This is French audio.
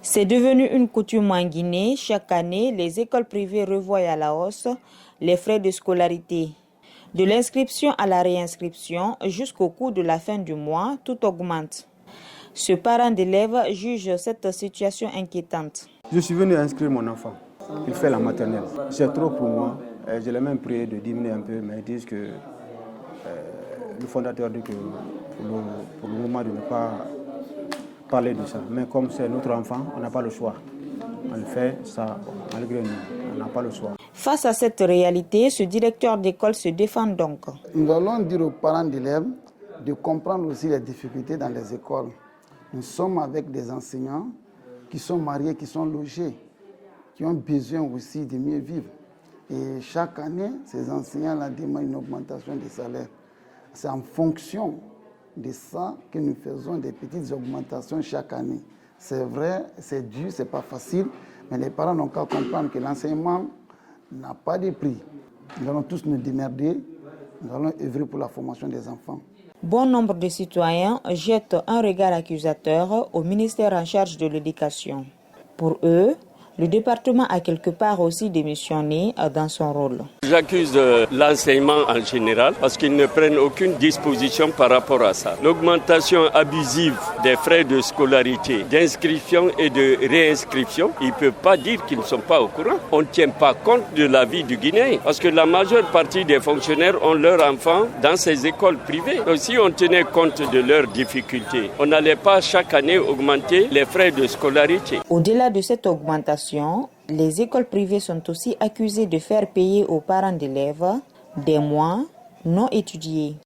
C'est devenu une coutume en Guinée. Chaque année, les écoles privées revoient à la hausse les frais de scolarité. De l'inscription à la réinscription jusqu'au coût de la fin du mois, tout augmente. Ce parent d'élève juge cette situation inquiétante. Je suis venu inscrire mon enfant. Il fait la maternelle. C'est trop pour moi. Je l'ai même prié de diminuer un peu, mais ils disent que le fondateur dit que pour le moment de ne pas parler de ça. Mais comme c'est notre enfant, on n'a pas le choix. On fait ça malgré nous. On n'a pas le choix. Face à cette réalité, ce directeur d'école se défend donc. Nous allons dire aux parents d'élèves de comprendre aussi les difficultés dans les écoles. Nous sommes avec des enseignants qui sont mariés, qui sont logés, qui ont besoin aussi de mieux vivre. Et chaque année, ces enseignants-là demandent une augmentation des salaires. C'est en fonction de ça que nous faisons des petites augmentations chaque année. C'est vrai, c'est dur, c'est pas facile, mais les parents n'ont qu'à comprendre que l'enseignement n'a pas de prix. Nous allons tous nous démerder, nous allons œuvrer pour la formation des enfants. Bon nombre de citoyens jettent un regard accusateur au ministère en charge de l'éducation. Pour eux, le département a quelque part aussi démissionné dans son rôle. J'accuse l'enseignement en général parce qu'ils ne prennent aucune disposition par rapport à ça. L'augmentation abusive des frais de scolarité, d'inscription et de réinscription, ils ne peuvent pas dire qu'ils ne sont pas au courant. On ne tient pas compte de la vie du Guinéen parce que la majeure partie des fonctionnaires ont leurs enfants dans ces écoles privées. Donc si on tenait compte de leurs difficultés, on n'allait pas chaque année augmenter les frais de scolarité. Au-delà de cette augmentation, les écoles privées sont aussi accusées de faire payer aux parents d'élèves des mois non étudiés.